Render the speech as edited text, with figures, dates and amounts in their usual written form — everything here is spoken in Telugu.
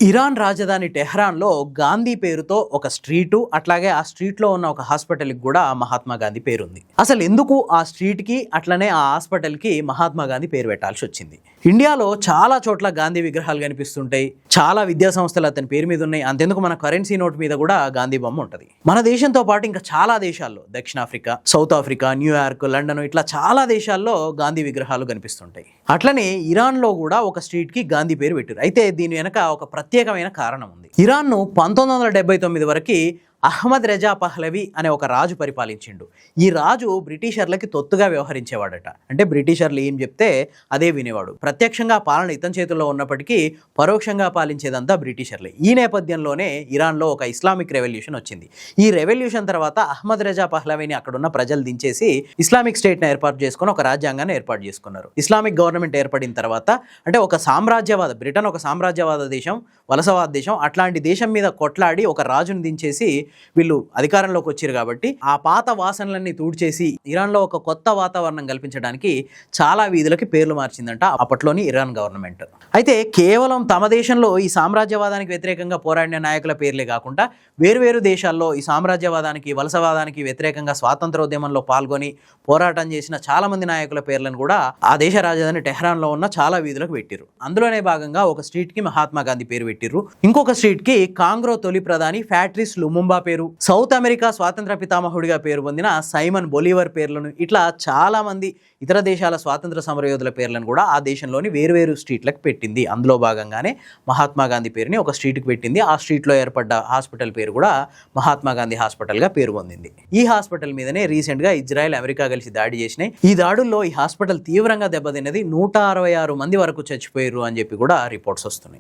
ఇరాన్ రాజధాని టెహ్రాన్లో గాంధీ పేరుతో ఒక స్ట్రీటు, అట్లాగే ఆ స్ట్రీట్లో ఉన్న ఒక హాస్పిటల్కి కూడా మహాత్మా గాంధీ పేరుంది. అసలు ఎందుకు ఆ స్ట్రీట్కి అట్లనే ఆ హాస్పిటల్కి మహాత్మా గాంధీ పేరు పెట్టాల్సి వచ్చింది? ఇండియాలో చాలా చోట్ల గాంధీ విగ్రహాలు కనిపిస్తుంటాయి, చాలా విద్యా సంస్థలు అతని పేరు మీద ఉన్నాయి. అంతెందుకు మన కరెన్సీ నోట్ మీద కూడా గాంధీ బొమ్మ ఉంటుంది. మన దేశంతో పాటు ఇంకా చాలా దేశాల్లో, దక్షిణాఫ్రికా, సౌత్ ఆఫ్రికా, న్యూయార్క్, లండన్, ఇట్లా చాలా దేశాల్లో గాంధీ విగ్రహాలు కనిపిస్తుంటాయి. అట్లనే ఇరాన్లో కూడా ఒక స్ట్రీట్కి గాంధీ పేరు పెట్టారు. అయితే దీని వెనక ఒక ప్రత్యేకమైన కారణం ఉంది. ఇరాన్ను 1979 వరకు అహ్మద్ రెజా పహ్లవి అనే ఒక రాజు పరిపాలించిండు. ఈ రాజు బ్రిటిషర్లకి తొత్తుగా వ్యవహరించేవాడట. అంటే బ్రిటిషర్లు ఏం చెప్తే అదే వినేవాడు. ప్రత్యక్షంగా పాలన ఇతని చేతుల్లో ఉన్నప్పటికీ పరోక్షంగా పాలించేదంతా బ్రిటిషర్లే. ఈ నేపథ్యంలోనే ఇరాన్లో ఒక ఇస్లామిక్ రెవల్యూషన్ వచ్చింది. ఈ రెవల్యూషన్ తర్వాత అహ్మద్ రెజా పహ్లవిని అక్కడున్న ప్రజలు దించేసి ఇస్లామిక్ స్టేట్ని ఏర్పాటు చేసుకుని ఒక రాజ్యాంగాన్ని ఏర్పాటు చేసుకున్నారు. ఇస్లామిక్ గవర్నమెంట్ ఏర్పడిన తర్వాత అంటే ఒక సామ్రాజ్యవాద, బ్రిటన్ ఒక సామ్రాజ్యవాద దేశం, వలసవాద దేశం, అట్లాంటి దేశం మీద కొట్లాడి ఒక రాజును దించేసి వీళ్ళు అధికారంలోకి వచ్చారు. కాబట్టి ఆ పాత వాసనలన్నీ తూడ్చేసి ఇరాన్లో ఒక కొత్త వాతావరణం కల్పించడానికి చాలా వీధులకి పేర్లు మార్చిందంట అప్పట్లోని ఇరాన్ గవర్నమెంట్. అయితే కేవలం తమ దేశంలో ఈ సామ్రాజ్యవాదానికి వ్యతిరేకంగా పోరాడిన నాయకుల పేర్లే కాకుండా వేరువేరు దేశాల్లో ఈ సామ్రాజ్యవాదానికి, వలసవాదానికి వ్యతిరేకంగా స్వాతంత్రోద్యమంలో పాల్గొని పోరాటం చేసిన చాలా మంది నాయకుల పేర్లను కూడా ఆ దేశ రాజధాని టెహ్రాన్లో ఉన్న చాలా వీధులకు పెట్టిరు. అందులోనే భాగంగా ఒక స్ట్రీట్ కి మహాత్మా గాంధీ పేరు పెట్టిర్రు. ఇంకొక స్ట్రీట్ కి కాంగ్రో తొలి ప్రధాని ఫ్యాట్రిస్ లుముంబా పేరు, సౌత్ అమెరికా స్వాతంత్ర పితామహుడిగా పేరు పొందిన సైమన్ బొలీవర్ పేర్లను, ఇట్లా చాలా మంది ఇతర దేశాల స్వాతంత్ర సమరయోధుల పేర్లను కూడా ఆ దేశంలోని వేరువేరు స్ట్రీట్లకు పెట్టింది. అందులో భాగంగానే మహాత్మా గాంధీ పేరుని ఒక స్ట్రీట్కి పెట్టింది. ఆ స్ట్రీట్లో ఏర్పడ్డ హాస్పిటల్ పేరు కూడా మహాత్మా గాంధీ హాస్పిటల్గా పేరు పొందింది. ఈ హాస్పిటల్ మీదనే రీసెంట్గా ఇజ్రాయెల్, అమెరికా కలిసి దాడి చేసినాయి. ఈ దాడుల్లో ఈ హాస్పిటల్ తీవ్రంగా దెబ్బతిన్నది. 166 మంది వరకు చచ్చిపోయారు అని చెప్పి కూడా రిపోర్ట్స్ వస్తున్నాయి.